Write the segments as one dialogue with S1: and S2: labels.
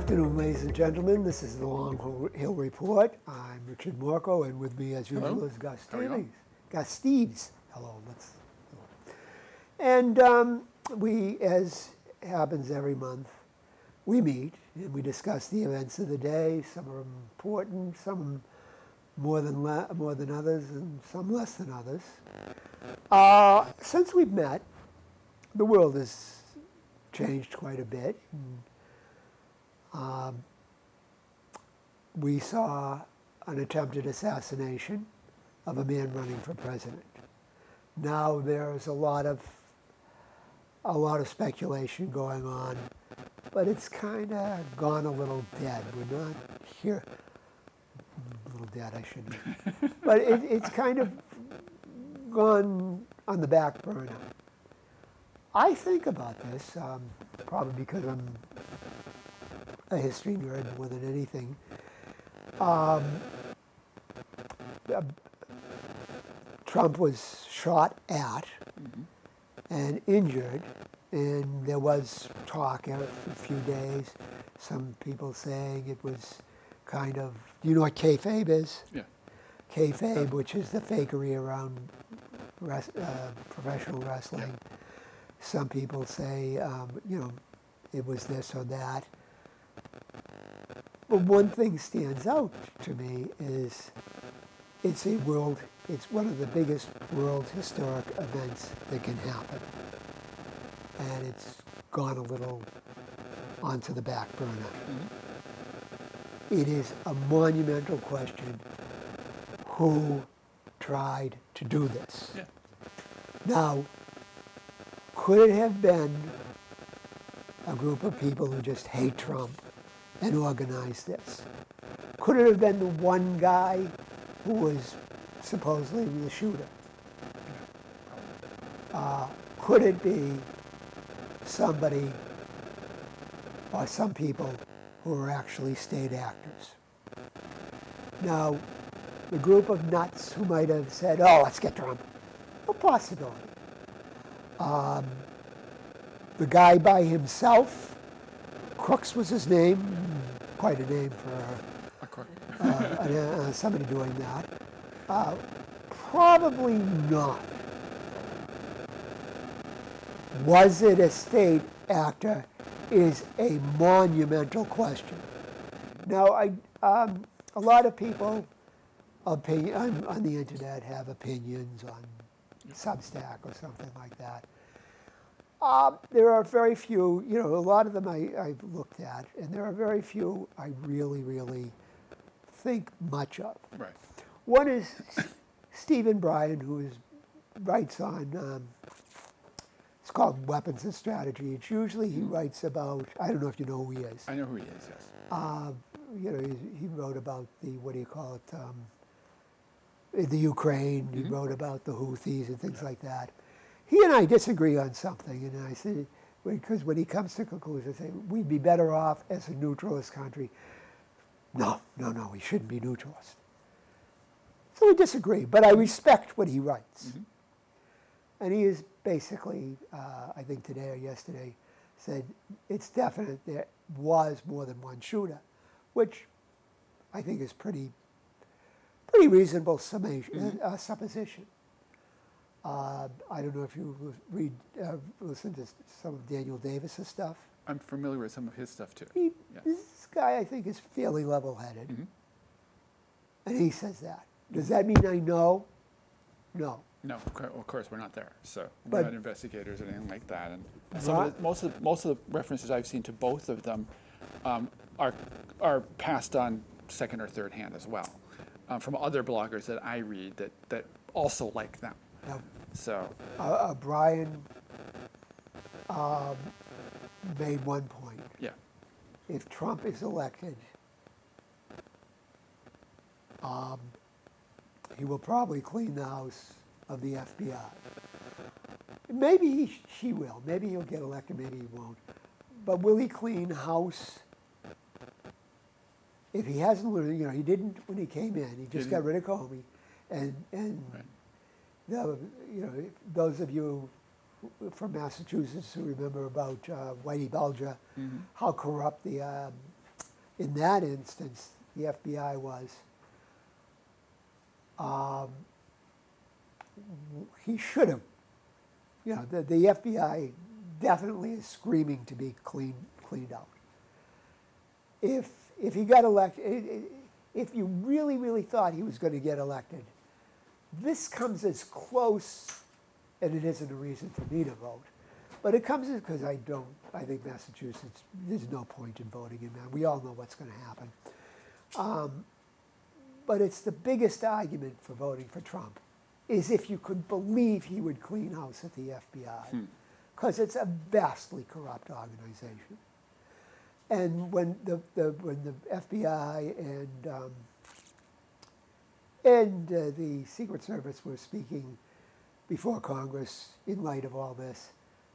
S1: afternoon, ladies and gentlemen. This is the Long Hill Report. I'm Richard Morchoe, and with me, as usual, is Gus Steeves. Gus Steeves. Hello. And we, as happens every month, we meet and we discuss the events of the day. Some are important, some more than others, and some less than others. Since we've met, the world has changed quite a bit. We saw an attempted assassination of a man running for president. Now there's a lot of speculation going on, but it's kind of gone a little dead. We're not here. A little dead, I shouldn't. But it's kind of gone on the back burner. I think about this, probably because I'm a history nerd more than anything. Trump was shot at and injured, and there was talk a few days, some people saying it was kind of, do you know what kayfabe is? Yeah. Kayfabe, which is the fakery around professional wrestling. Some people say, it was this or that. But one thing stands out to me is it's one of the biggest world historic events that can happen. And it's gone a little onto the back burner. It is a monumental question, who tried to do this? Yeah. Now, could it have been a group of people who just hate Trump and organized this? Could it have been the one guy who was supposedly the shooter? Could it be somebody or some people who were actually state actors? Now, the group of nuts who might have said, oh, let's get Trump, a possibility. The guy by himself, Crooks was his name, quite a name for somebody doing that. Probably not. Was it a state actor is a monumental question. Now, a lot of people on the internet have opinions on Substack or something like that. There are very few, a lot of them I've looked at, and there are very few I really, really think much of. Right. One is Stephen Bryan, who writes on, it's called Weapons and Strategy. It's usually he writes about, I don't know if you know who he is.
S2: I know who he is, yes.
S1: He wrote about the Ukraine, he wrote about the Houthis and things like that. He and I disagree on something, and I say, because when he comes to conclusions, I say, we'd be better off as a neutralist country. No, we shouldn't be neutralist. So we disagree, but I respect what he writes. And he is basically, I think today or yesterday, said it's definite there was more than one shooter, which I think is pretty reasonable supposition. I don't know if you listen to some of Daniel Davis's stuff.
S2: I'm familiar with some of his stuff too.
S1: This guy, I think, is fairly level-headed, and he says that. Does that mean I know? No.
S2: No, of course we're not there. So we're not investigators or anything like that. And most of the references I've seen to both of them are passed on second or third hand as well, from other bloggers that I read that also like them.
S1: Now,
S2: so
S1: Brian made one point.
S2: Yeah.
S1: If Trump is elected, he will probably clean the house of the FBI. Maybe he will. Maybe he'll get elected. Maybe he won't. But will he clean house? If he hasn't, he didn't when he came in. He just got rid of Comey, and right. Those of you from Massachusetts who remember about Whitey Bulger, how corrupt the in that instance, the FBI was, he should have, the FBI definitely is screaming to be cleaned out. If he got elected, if you really, really thought he was going to get elected, this comes as close, and it isn't a reason for me to vote, but it comes as, because I think Massachusetts, there's no point in voting in that. We all know what's going to happen. But it's the biggest argument for voting for Trump, is if you could believe he would clean house at the FBI, because it's a vastly corrupt organization. And when the FBI and the Secret Service were speaking before Congress in light of all this,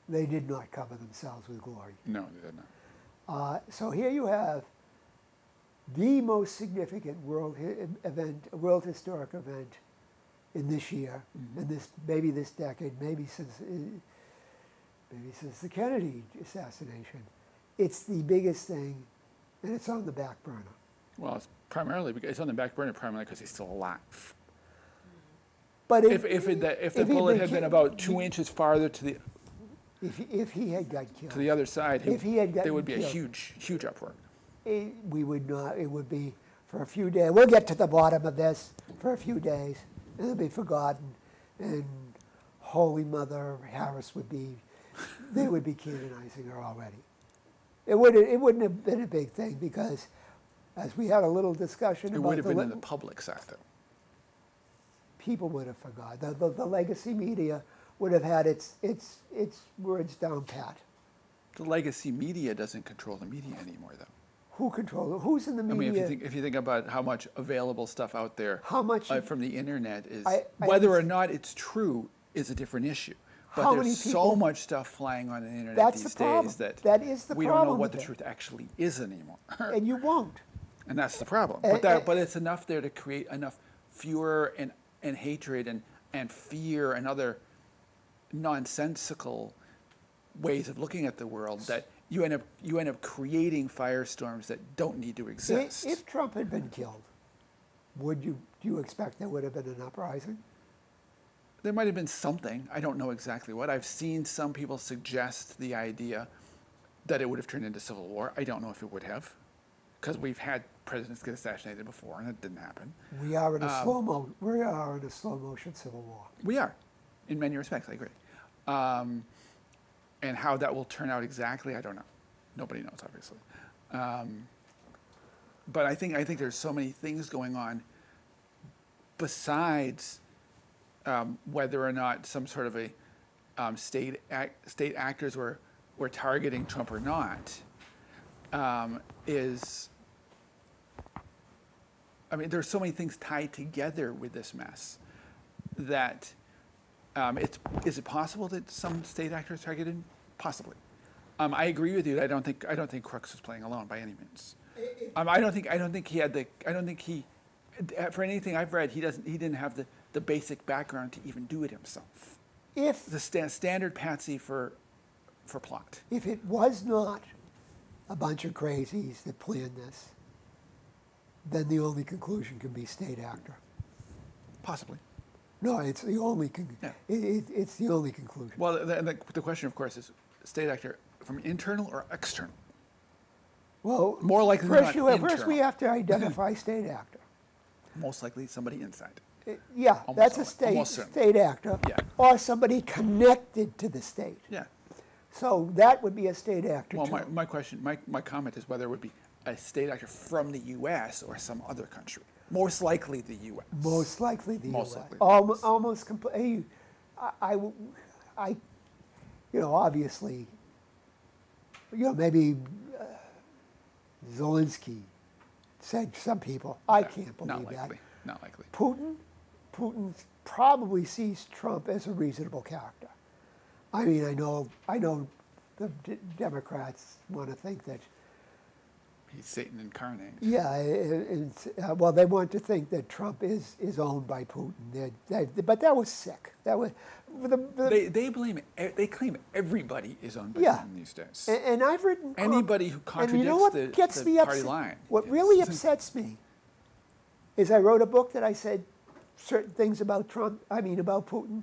S1: they did not cover themselves with glory.
S2: No, they did not.
S1: So here you have the most significant world historic event in this year, in maybe this decade, maybe since the Kennedy assassination. It's the biggest thing, and it's on the back burner.
S2: Well, it's on the back burner primarily because he's still alive.
S1: But
S2: if the bullet had been about 2 inches farther to the
S1: if he had got killed
S2: to the other side, there would be
S1: killed,
S2: a huge uproar.
S1: We would not. It would be for a few days. We'll get to the bottom of this for a few days, and it'll be forgotten. And Holy Mother Harris they would be canonizing her already. It wouldn't have been a big thing because, as we had a little discussion,
S2: It would have been in the public sector.
S1: People would have forgotten. The legacy media would have had its words down pat.
S2: The legacy media doesn't control the media anymore, though.
S1: Who controls it? Who's in the media?
S2: I mean, if you think about how much available stuff out there,
S1: how much
S2: from the internet is,
S1: I
S2: whether or not it's true is a different issue. But there's so much stuff flying on the internet these days that
S1: is the
S2: we don't know what the truth actually is anymore.
S1: And you won't.
S2: And that's the problem. But it's enough there to create enough furor and hatred and fear and other nonsensical ways of looking at the world that you end up creating firestorms that don't need to exist.
S1: If Trump had been killed, do you expect there would have been an uprising?
S2: There might have been something. I don't know exactly what. I've seen some people suggest the idea that it would have turned into civil war. I don't know if it would have, because we've had presidents get assassinated before, and it didn't happen.
S1: We are in a slow motion civil war.
S2: We are, in many respects. I agree. And how that will turn out exactly, I don't know. Nobody knows, obviously. But I think there's so many things going on besides whether or not some sort of a state actors were targeting Trump or not. There's so many things tied together with this mess that is it possible that some state actors targeted? Possibly. I agree with you. I don't think Crooks was playing alone by any means. I don't think he for anything I've read, he didn't have the basic background to even do it himself.
S1: If
S2: the standard patsy for plot.
S1: If it was not a bunch of crazies that planned this, then the only conclusion can be state actor.
S2: Possibly.
S1: No, it's the only it's the only conclusion.
S2: Well, the question, of course, is state actor from internal or external?
S1: Well,
S2: more likely than not internal.
S1: First we have to identify state actor.
S2: Most likely somebody inside.
S1: Yeah, that's a state actor, or somebody connected to the state.
S2: Yeah.
S1: So that would be a state actor.
S2: Well, my comment is whether it would be a state actor from the U.S. or some other country. Most likely the U.S.
S1: Most likely the
S2: U.S.
S1: Likely. Almost completely. Obviously, maybe Zelensky said some people. I can't believe that.
S2: Not likely.
S1: Putin probably sees Trump as a reasonable character. I mean, I know the Democrats want to think that
S2: He's Satan incarnate.
S1: Yeah, well, they want to think that Trump is owned by Putin. But that was sick. That was
S2: They claim everybody is owned by
S1: Yeah.
S2: Putin these days.
S1: and I've written
S2: Anybody who
S1: and you know what
S2: contradicts
S1: gets
S2: the
S1: me
S2: party
S1: upset?
S2: line.
S1: What really upsets me is I wrote a book that I said certain things about Trump. I mean about Putin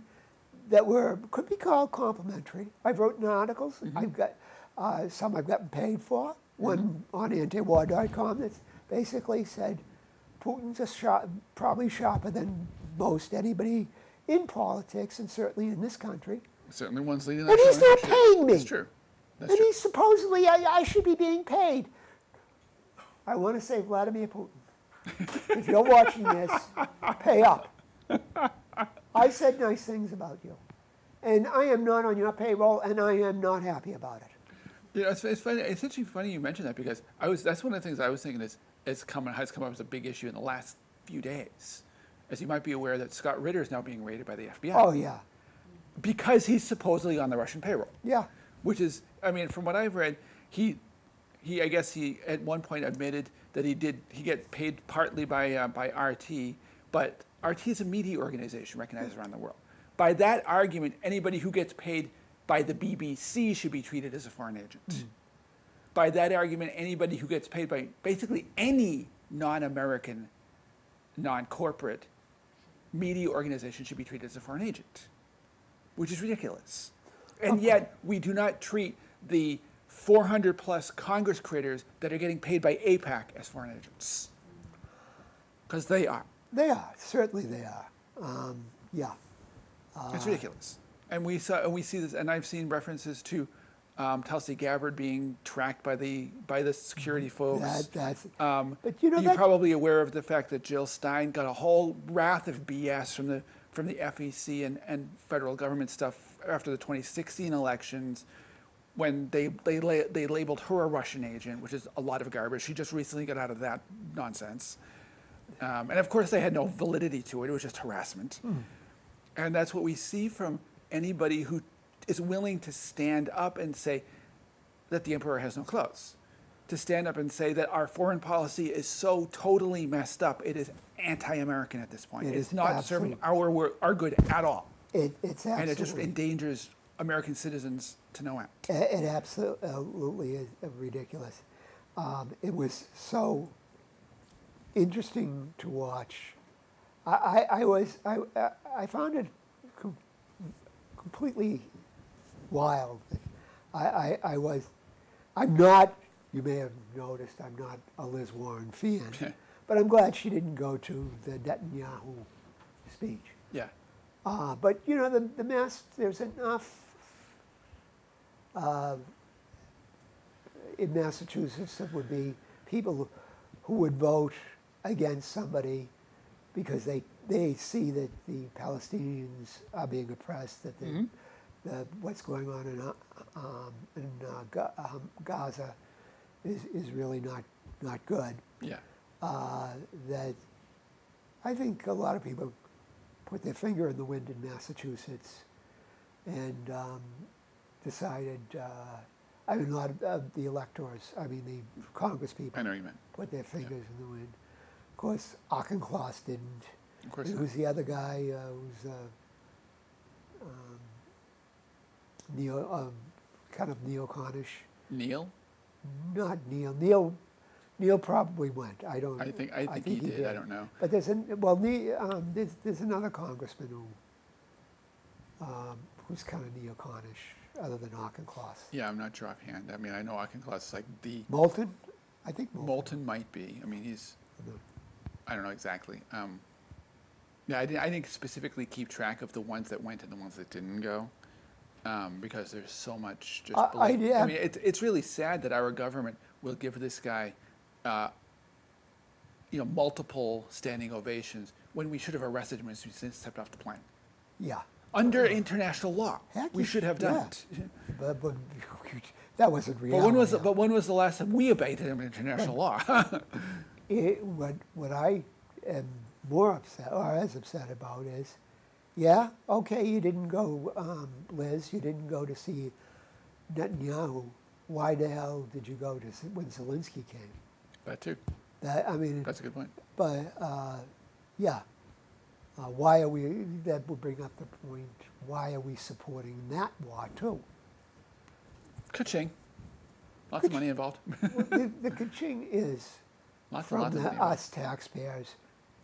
S1: that could be called complimentary. I've written articles. I've got some I've gotten paid for. One on antiwar.com that basically said Putin's probably sharper than most anybody in politics, and certainly in this country.
S2: Certainly one's leading.
S1: And he's not paying me.
S2: That's true. That's
S1: And
S2: true.
S1: he's supposedly, I should be being paid. I want to say, Vladimir Putin, if you're watching this, pay up. I said nice things about you. And I am not on your payroll, and I am not happy about it.
S2: You know, it's funny. It's actually funny you mentioned that because that's one of the things I was thinking has come up as a big issue in the last few days. As you might be aware, that Scott Ritter is now being raided by the FBI.
S1: Oh, yeah.
S2: Because he's supposedly on the Russian payroll.
S1: Yeah.
S2: Which is, I mean, from what I've read, he I guess he at one point admitted that he gets paid partly by RT, but RT is a media organization recognized around the world. By that argument, anybody who gets paid by the BBC should be treated as a foreign agent. By that argument, anybody who gets paid by basically any non-American, non-corporate media organization should be treated as a foreign agent, which is ridiculous. And yet, we do not treat the 400 plus Congress creators that are getting paid by AIPAC as foreign agents. Because they are.
S1: They are. Certainly they are. Yeah.
S2: It's ridiculous. And we see this, and I've seen references to Tulsi Gabbard being tracked by the security folks.
S1: But you know,
S2: you're probably aware of the fact that Jill Stein got a whole wrath of BS from the FEC and federal government stuff after the 2016 elections, when they labeled her a Russian agent, which is a lot of garbage. She just recently got out of that nonsense, and of course they had no validity to it. It was just harassment, and that's what we see from anybody who is willing to stand up and say that the emperor has no clothes, to stand up and say that our foreign policy is so totally messed up, it is anti-American at this point. It's not serving our good at all.
S1: It's absolutely.
S2: And it just endangers American citizens to no end.
S1: It absolutely is ridiculous. It was so interesting to watch. I found it completely wild. I'm not, you may have noticed, I'm not a Liz Warren fan, but I'm glad she didn't go to the Netanyahu speech.
S2: Yeah.
S1: But you know, there's enough in Massachusetts that would be people who would vote against somebody because they see that the Palestinians are being oppressed, that what's going on in Gaza is really not good.
S2: Yeah.
S1: That I think a lot of people put their finger in the wind in Massachusetts and decided, I mean, a lot of the electors, I mean, the Congress people,
S2: I know what you meant.
S1: put their fingers in the wind. Of course, Auchincloss didn't.
S2: Of course
S1: It
S2: not.
S1: was the other guy who's kind of neoconish.
S2: Neil?
S1: Not Neil. Neil probably went. I think
S2: he did. I don't know.
S1: But there's another congressman who's kind of neoconish, other than Auchincloss.
S2: Yeah, I'm not sure offhand. I mean, I know Auchincloss is like the...
S1: Moulton? I think
S2: Moulton might be. I mean, he's... I don't know exactly. Yeah, I didn't specifically keep track of the ones that went and the ones that didn't go, because there's so much just... I mean, it's really sad that our government will give this guy, multiple standing ovations when we should have arrested him as soon as he stepped off the plane.
S1: Yeah.
S2: Under international law, we should have done it.
S1: But that wasn't reality.
S2: But when was the last time we obeyed international law?
S1: What I am more upset, or as upset about is, yeah, okay, you didn't go, Liz, you didn't go to see Netanyahu. Why the hell did you go to when Zelensky came?
S2: That too.
S1: That, I mean,
S2: That's a good point.
S1: but yeah, why are we? That would bring up the point. Why are we supporting that war too?
S2: Ka-ching. Lots of money involved.
S1: Well, the ka-ching is
S2: lots
S1: from
S2: and lots of money
S1: us taxpayers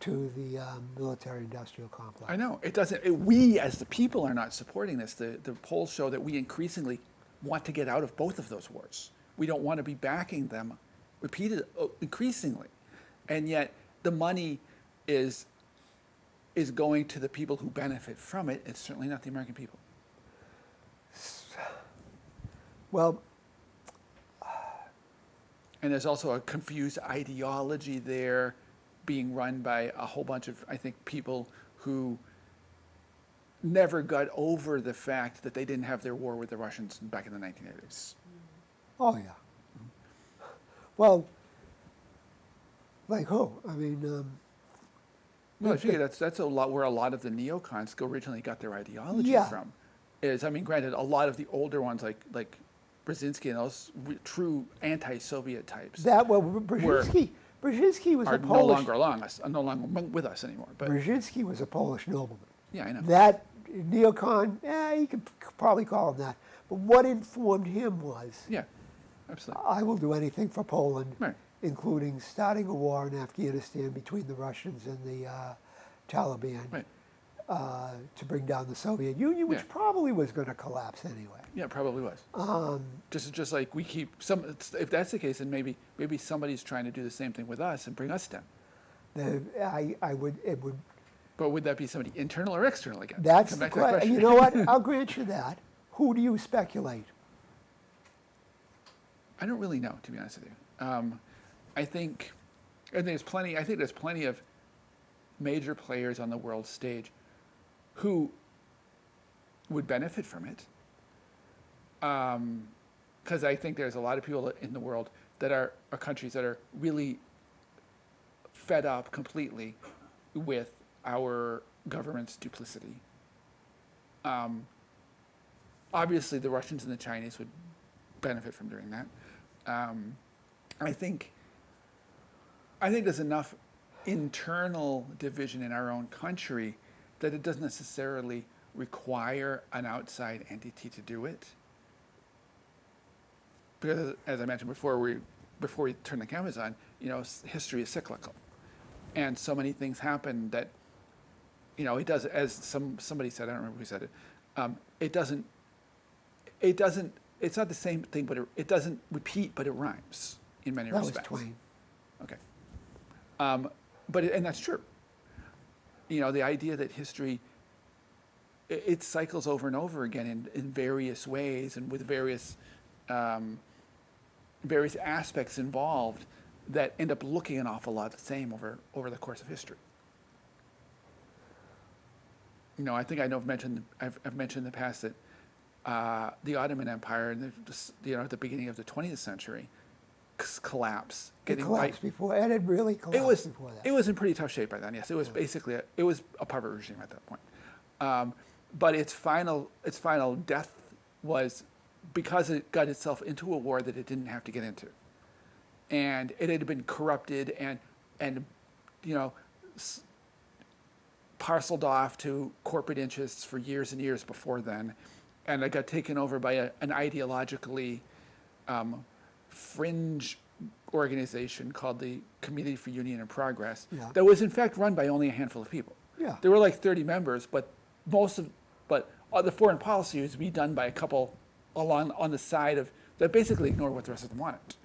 S1: to the military-industrial complex.
S2: I know. It doesn't. We, as the people, are not supporting this. The polls show that we increasingly want to get out of both of those wars. We don't want to be backing them increasingly. And yet the money is going to the people who benefit from it. It's certainly not the American people.
S1: Well,
S2: and there's also a confused ideology there being run by a whole bunch of, I think, people who never got over the fact that they didn't have their war with the Russians back in the 1980s.
S1: oh yeah. Well, like who? I mean,
S2: Well, I figure that's a lot where a lot of the neocons originally got their ideology
S1: Yeah.
S2: from. I mean, granted, a lot of the older ones like Brzezinski and those true anti-Soviet types
S1: that well, Brzezinski was
S2: are
S1: a
S2: no
S1: Polish.
S2: no longer with us anymore. But
S1: Brzezinski was a Polish nobleman.
S2: yeah, I know.
S1: That neocon, you could probably call him that. But what informed him was,
S2: Yeah, absolutely.
S1: I will do anything for Poland,
S2: Right.
S1: including starting a war in Afghanistan between the Russians and the Taliban
S2: Right.
S1: To bring down the Soviet Union, which
S2: Yeah.
S1: probably was going to collapse anyway.
S2: Yeah, it probably was. Just like we keep if that's the case, then maybe somebody's trying to do the same thing with us and bring us down.
S1: It would.
S2: But would that be somebody internal or external again?
S1: That's
S2: Come
S1: the
S2: back to that
S1: question. You know what? I'll grant you that. Who do you speculate?
S2: I don't really know, to be honest with you. I think there's plenty of major players on the world stage who would benefit from it. Because I think there's a lot of people in the world that are countries that are really fed up completely with our government's duplicity. Obviously, the Russians and the Chinese would benefit from doing that. I think there's enough internal division in our own country that it doesn't necessarily require an outside entity to do it. Because, as I mentioned before we turn the cameras on, history is cyclical, and so many things happen that, it does. As somebody said, I don't remember who said it. It doesn't. It's not the same thing, but it doesn't repeat, but it rhymes in many respects.
S1: That was Twain.
S2: Okay. And that's true. The idea that history, it cycles over and over again in various ways and with various aspects involved that end up looking an awful lot the same over the course of history. I think I've mentioned in the past that the Ottoman Empire, at the beginning of the 20th century, collapse.
S1: It collapsed before, and it really collapsed before that.
S2: It was in pretty tough shape by then. Yes, it was basically it was a puppet regime at that point. But its final death was because it got itself into a war that it didn't have to get into, and it had been corrupted and parceled off to corporate interests for years and years before then, and it got taken over by an ideologically fringe organization called the Committee for Union and Progress that was in fact run by only a handful of people.
S1: Yeah.
S2: There were like 30 members, but the foreign policy was to be done by a couple on the side of that basically ignored what the rest of them wanted,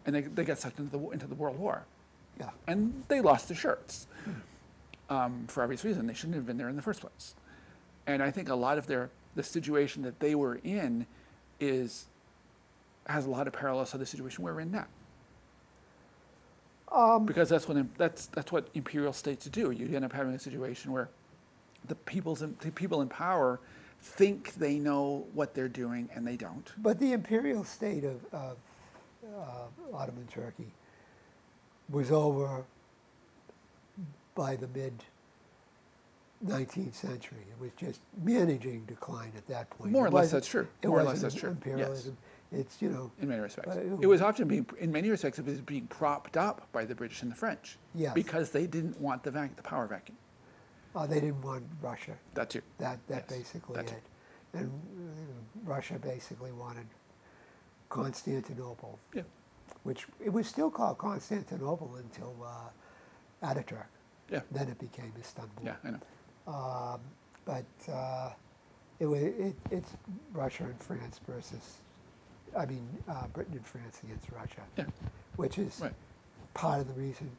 S2: and they got sucked into the World War.
S1: Yeah.
S2: And they lost their shirts for obvious reason. They shouldn't have been there in the first place. And I think a lot of the situation that they were in has a lot of parallels to the situation we're in now. Because that's what imperial states do. You end up having a situation where the people in power think they know what they're doing and they don't.
S1: But the imperial state of Ottoman Turkey was over by the 19th century. It was just managing decline at that point.
S2: More or
S1: It
S2: less,
S1: wasn't-
S2: that's true.
S1: It
S2: More or
S1: wasn't
S2: less, that's true.
S1: imperialism. It's,
S2: In many respects.
S1: but
S2: It was often being, in many respects, it was being propped up by the British and the French.
S1: Yes.
S2: Because they didn't want the power vacuum.
S1: they didn't want Russia.
S2: That too.
S1: That
S2: Yes,
S1: basically
S2: that too.
S1: it. And Russia basically wanted Constantinople,
S2: Yeah.
S1: which it was still called Constantinople until Ataturk.
S2: Yeah.
S1: Then it became Istanbul.
S2: Yeah, I know.
S1: But it's Russia and France versus, Britain and France against Russia,
S2: Yeah.
S1: which is
S2: Right.
S1: part of the reason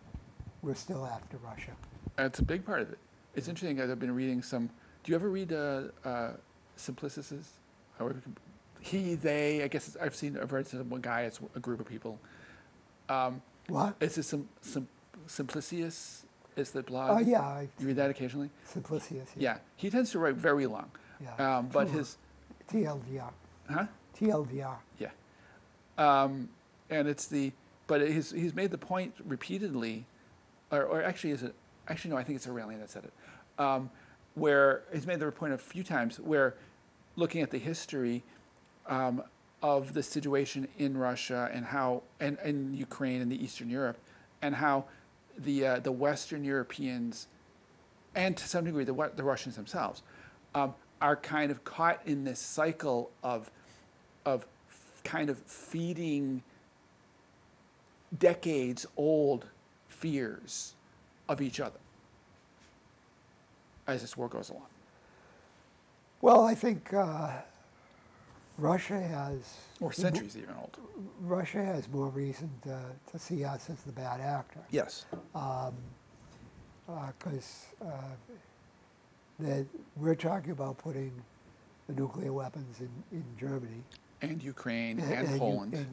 S1: we're still after Russia.
S2: That's a big part of it. It's interesting, guys. I've been reading some. Do you ever read Simplicists? However, he, they. I guess I've read some one guy. It's a group of people.
S1: What?
S2: It's a Simplicius. Is the blog?
S1: Oh, yeah.
S2: You read that occasionally?
S1: Simplicius.
S2: Yeah. He tends to write very long.
S1: Yeah.
S2: But
S1: Too
S2: his.
S1: TLDR.
S2: Huh?
S1: TLDR.
S2: Yeah. And it's but he's made the point repeatedly, or actually no, I think it's Aurelian that said it, where he's made the point a few times where looking at the history of the situation in Russia and how, and in Ukraine and the Eastern Europe, and how the Western Europeans, and to some degree the Russians themselves, are kind of caught in this cycle of kind of feeding decades-old fears of each other as this war goes along.
S1: Well, I think Russia has...
S2: Or centuries even old.
S1: Russia has more reason to see us as the bad actor.
S2: Yes.
S1: Because we're talking about putting the nuclear weapons in Germany.
S2: And Ukraine and Poland.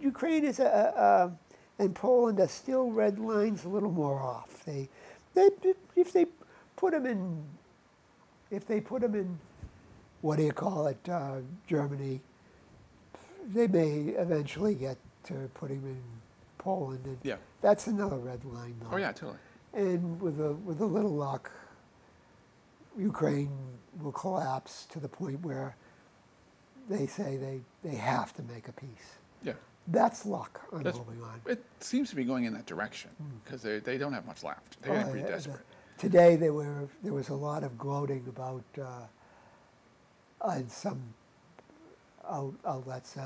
S1: Ukraine is and Poland are still red lines a little more off. If they put them in what do you call it, Germany, they may eventually get to putting them in Poland. And
S2: Yeah.
S1: that's another red line, though.
S2: Oh yeah, totally.
S1: And with a little luck, Ukraine will collapse to the point where they say they have to make a peace.
S2: Yeah.
S1: That's luck on moving on.
S2: It seems to be going in that direction because they don't have much left. They're getting pretty desperate.
S1: Today there was a lot of gloating about on some outlets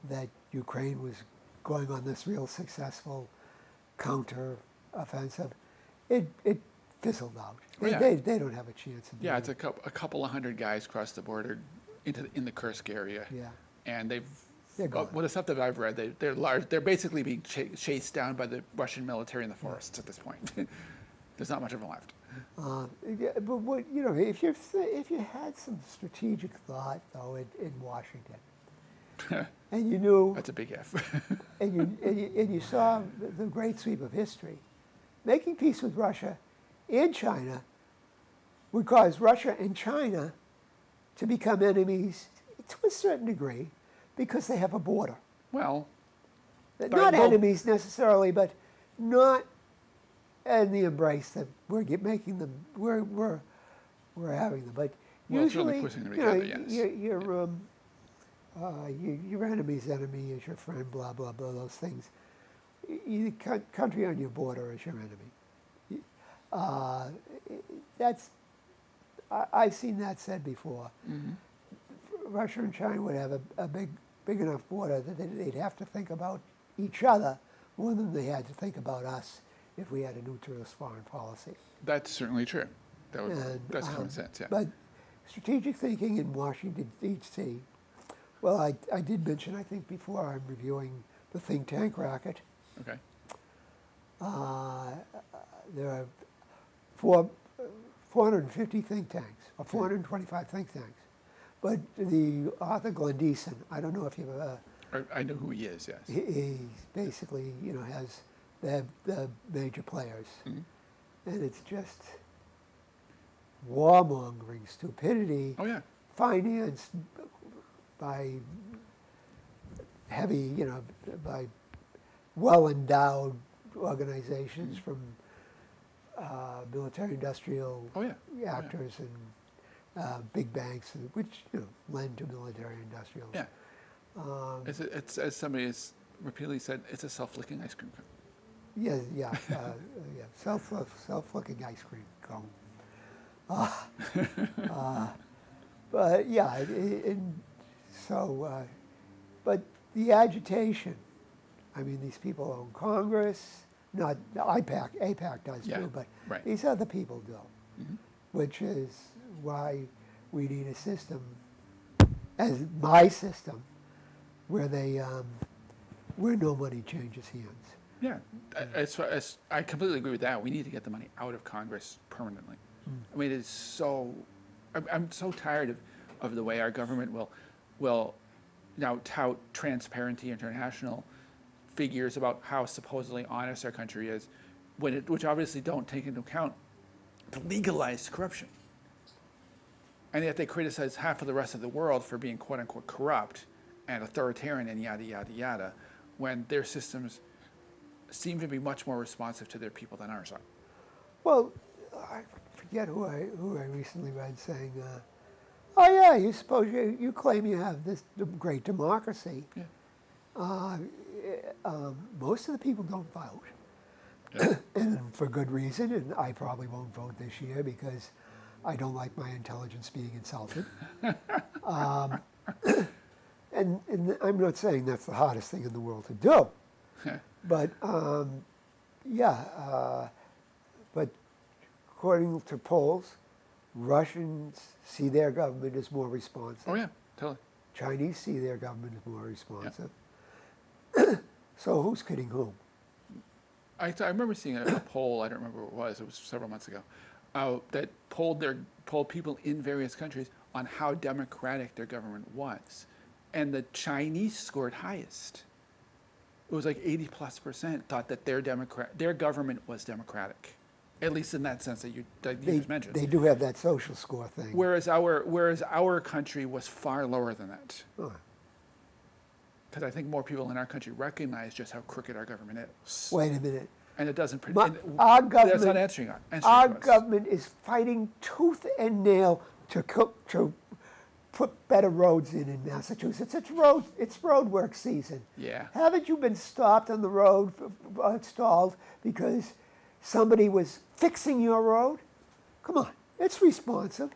S1: that Ukraine was going on this real successful counter-offensive. It fizzled out. They don't have a chance.
S2: Yeah, it's a couple of hundred guys crossed the border in the Kursk area.
S1: Yeah.
S2: And they're
S1: gone.
S2: well, the stuff that I've read, they're large. They're basically being chased down by the Russian military in the forests at this point. There's not much of them left.
S1: But what, if you had some strategic thought though in Washington, and you knew
S2: That's a big if.
S1: and you saw the great sweep of history, making peace with Russia and China would cause Russia and China to become enemies to a certain degree because they have a border.
S2: Well,
S1: Not enemies necessarily, but not in the embrace that we're making them. We're having them, but
S2: well,
S1: usually,
S2: certainly pushing them together, yes.
S1: your enemy's enemy is your friend. Blah blah blah. Those things. The country on your border is your enemy. I've seen that said before.
S2: Mm-hmm.
S1: Russia and China would have a big enough border that they'd have to think about each other more than they had to think about us if we had a neutralist foreign policy.
S2: That's certainly true. That's common sense, yeah.
S1: But strategic thinking in Washington, D.C., well, I did mention, I think before, I'm reviewing the think tank racket.
S2: Okay.
S1: There are 450 think tanks, or 425 think tanks. But the author Glendeson, I don't know if you've
S2: I know who he is, yes.
S1: he basically, has the major players.
S2: Mm-hmm.
S1: And it's just warmongering stupidity,
S2: Oh, yeah.
S1: financed by heavy, by well-endowed organizations from military-industrial
S2: Oh, yeah.
S1: actors and big banks, which lend to military-industrial.
S2: Yeah. It's as somebody has repeatedly said, it's a self-licking ice cream cone.
S1: Yeah. Self-licking ice cream cone. But yeah, but the agitation. I mean, these people own Congress. Not AIPAC does too, but these other people do, which is why we need a system, as my system, where where no money changes hands.
S2: Yeah, as I completely agree with that. We need to get the money out of Congress permanently. I mean, it's so. I'm so tired of the way our government will now tout Transparency International figures about how supposedly honest our country is, which obviously don't take into account the legalized corruption. And yet they criticize half of the rest of the world for being quote unquote corrupt and authoritarian and yada yada yada, when their systems seem to be much more responsive to their people than ours are.
S1: Well, I forget who I recently read saying, "Oh yeah, you suppose you claim you have this great democracy.
S2: Yeah.
S1: Most of the people don't vote, and for good reason. And I probably won't vote this year because I don't like my intelligence being insulted. And I'm not saying that's the hardest thing in the world to do, but but according to polls, Russians see their government as more responsive.
S2: Oh yeah, totally.
S1: Chinese see their government as more responsive.
S2: Yeah.
S1: So who's kidding whom?
S2: I remember seeing a poll. I don't remember what it was. It was several months ago. That polled people in various countries on how democratic their government was, and the Chinese scored highest. It was like 80+% thought that their government was democratic, at least in that sense that you just mentioned.
S1: They do have that social score thing.
S2: Whereas our country was far lower than that.
S1: Oh.
S2: Because I think more people in our country recognize just how crooked our government is.
S1: Wait a minute.
S2: And it doesn't.
S1: Our government,
S2: that's not answering
S1: our
S2: to us.
S1: government is fighting tooth and nail to put better roads in Massachusetts. It's road work season.
S2: Yeah.
S1: Haven't you been stopped on the road, stalled because somebody was fixing your road? Come on, it's responsive.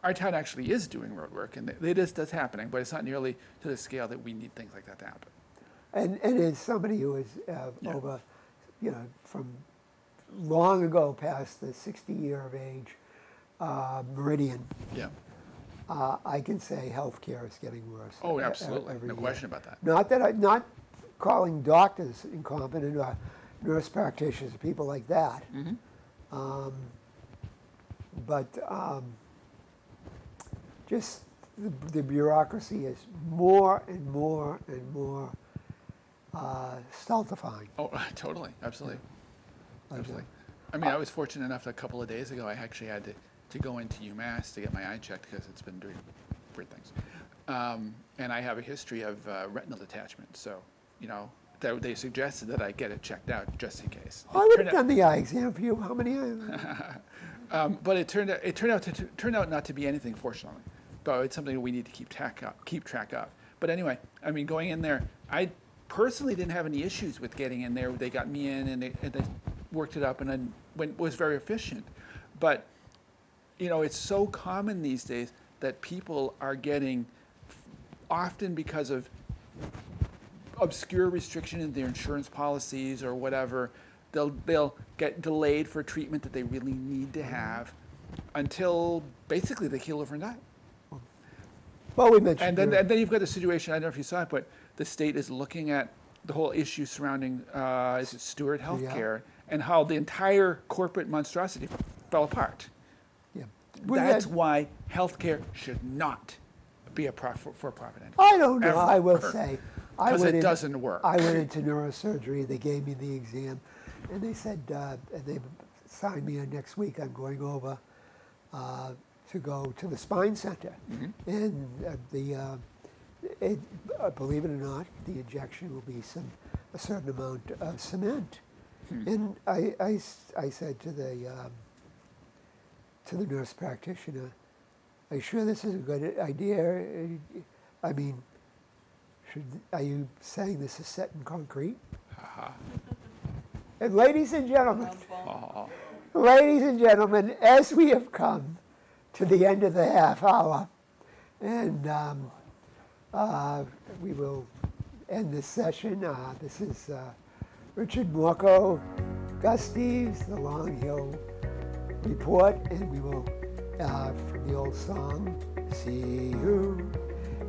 S2: Our town actually is doing road work, and that's happening, but it's not nearly to the scale that we need things like that to happen.
S1: And as somebody who is over, from long ago past the 60 year of age meridian,
S2: Yeah.
S1: I can say healthcare is getting worse.
S2: Oh, absolutely,
S1: every
S2: no
S1: year.
S2: question about that.
S1: Not calling doctors incompetent or nurse practitioners, people like that.
S2: Mm-hmm.
S1: But just the bureaucracy is more and more and more stultifying.
S2: Oh, totally, absolutely. Absolutely. I mean, I was fortunate enough that a couple of days ago I actually had to go into UMass to get my eye checked because it's been doing weird things. And I have a history of retinal detachment, so, they suggested that I get it checked out just in case.
S1: I would have done the eye exam for you. How many?
S2: But it turned out not to be anything, fortunately. But it's something that we need to keep track of. But anyway, I mean, going in there, I personally didn't have any issues with getting in there. They got me in, and they worked it up, and then was very efficient. But it's so common these days that people are getting, often because of obscure restriction in their insurance policies or whatever, they'll get delayed for treatment that they really need to have until basically they keel over and die.
S1: Well, we mentioned.
S2: And then you've got the situation. I don't know if you saw it, but the state is looking at the whole issue surrounding Stewart Healthcare and how the entire corporate monstrosity fell apart.
S1: Yeah.
S2: That's why healthcare should not be a for-profit entity.
S1: I don't know.
S2: Ever.
S1: I will say.
S2: Because it doesn't work.
S1: I went into neurosurgery. They gave me the exam, and they said, and they signed me in next week. I'm going over to go to the spine center, and believe it or not, the injection will be some a certain amount of cement. And I said to the nurse practitioner, "Are you sure this is a good idea? I mean, are you saying this is set in concrete?" And ladies and gentlemen, as we have come to the end of the half hour, and we will end this session. This is Richard Morchoe, Gus Steeves, The Long Hill Report, and we will, from the old song, see you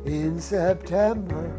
S1: in September.